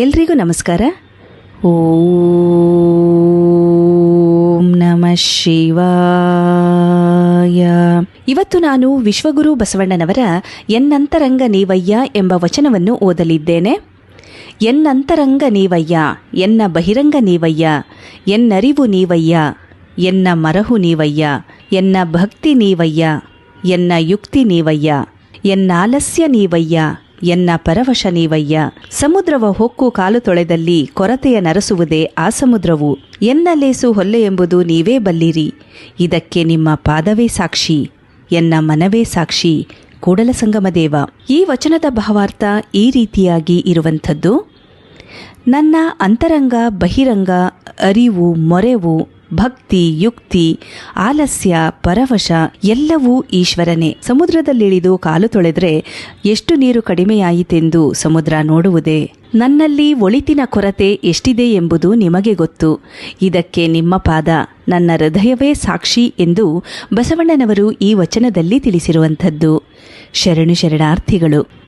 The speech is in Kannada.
ಎಲ್ರಿಗೂ ನಮಸ್ಕಾರ. ಓಂ ನಮಃ ಶಿವಾಯ. ಇವತ್ತು ನಾನು ವಿಶ್ವಗುರು ಬಸವಣ್ಣನವರ ಎನ್ನಂತರಂಗ ನೀವಯ್ಯ ಎಂಬ ವಚನವನ್ನು ಓದಲಿದ್ದೇನೆ. ಎನ್ನಂತರಂಗ ನೀವಯ್ಯ, ಎನ್ನ ಬಹಿರಂಗ ನೀವಯ್ಯ, ಎನ್ನರಿವು ನೀವಯ್ಯ, ಎನ್ನ ಮರಹು ನೀವಯ್ಯ, ಎನ್ನ ಭಕ್ತಿ ನೀವಯ್ಯ, ಎನ್ನ ಯುಕ್ತಿ ನೀವಯ್ಯ, ಎನ್ನಾಲಸ್ಯ ನೀವಯ್ಯ, ಎನ್ನ ಪರವಶ ನೀವಯ್ಯ. ಸಮುದ್ರವ ಹೊಕ್ಕು ಕಾಲು ತೊಳೆದಲ್ಲಿ ಕೊರತೆಯ ನರಸುವುದೇ ಆ ಸಮುದ್ರವು. ಎನ್ನ ಲೇಸು ಹೊಲ್ಲೆ ಎಂಬುದು ನೀವೇ ಬಲ್ಲಿರಿ, ಇದಕ್ಕೆ ನಿಮ್ಮ ಪಾದವೇ ಸಾಕ್ಷಿ, ಎನ್ನ ಮನವೇ ಸಾಕ್ಷಿ, ಕೂಡಲ ಸಂಗಮದೇವ. ಈ ವಚನದ ಭಾವಾರ್ಥ ಈ ರೀತಿಯಾಗಿ ಇರುವಂಥದ್ದು: ನನ್ನ ಅಂತರಂಗ, ಬಹಿರಂಗ, ಅರಿವು, ಮೊರೆವು, ಭಕ್ತಿ, ಯುಕ್ತಿ, ಆಲಸ್ಯ, ಪರವಶ ಎಲ್ಲವೂ ಈಶ್ವರನೇ. ಸಮುದ್ರದಲ್ಲಿಳಿದು ಕಾಲು ತೊಳೆದ್ರೆ ಎಷ್ಟು ನೀರು ಕಡಿಮೆಯಾಯಿತೆಂದು ಸಮುದ್ರ ನೋಡುವುದೇ? ನನ್ನಲ್ಲಿ ಒಳಿತಿನ ಕೊರತೆ ಎಷ್ಟಿದೆ ಎಂಬುದು ನಿಮಗೆ ಗೊತ್ತು, ಇದಕ್ಕೆ ನಿಮ್ಮ ಪಾದ, ನನ್ನ ಹೃದಯವೇ ಸಾಕ್ಷಿ ಎಂದು ಬಸವಣ್ಣನವರು ಈ ವಚನದಲ್ಲಿ ತಿಳಿಸಿರುವಂಥದ್ದು. ಶರಣಾರ್ಥಿಗಳು.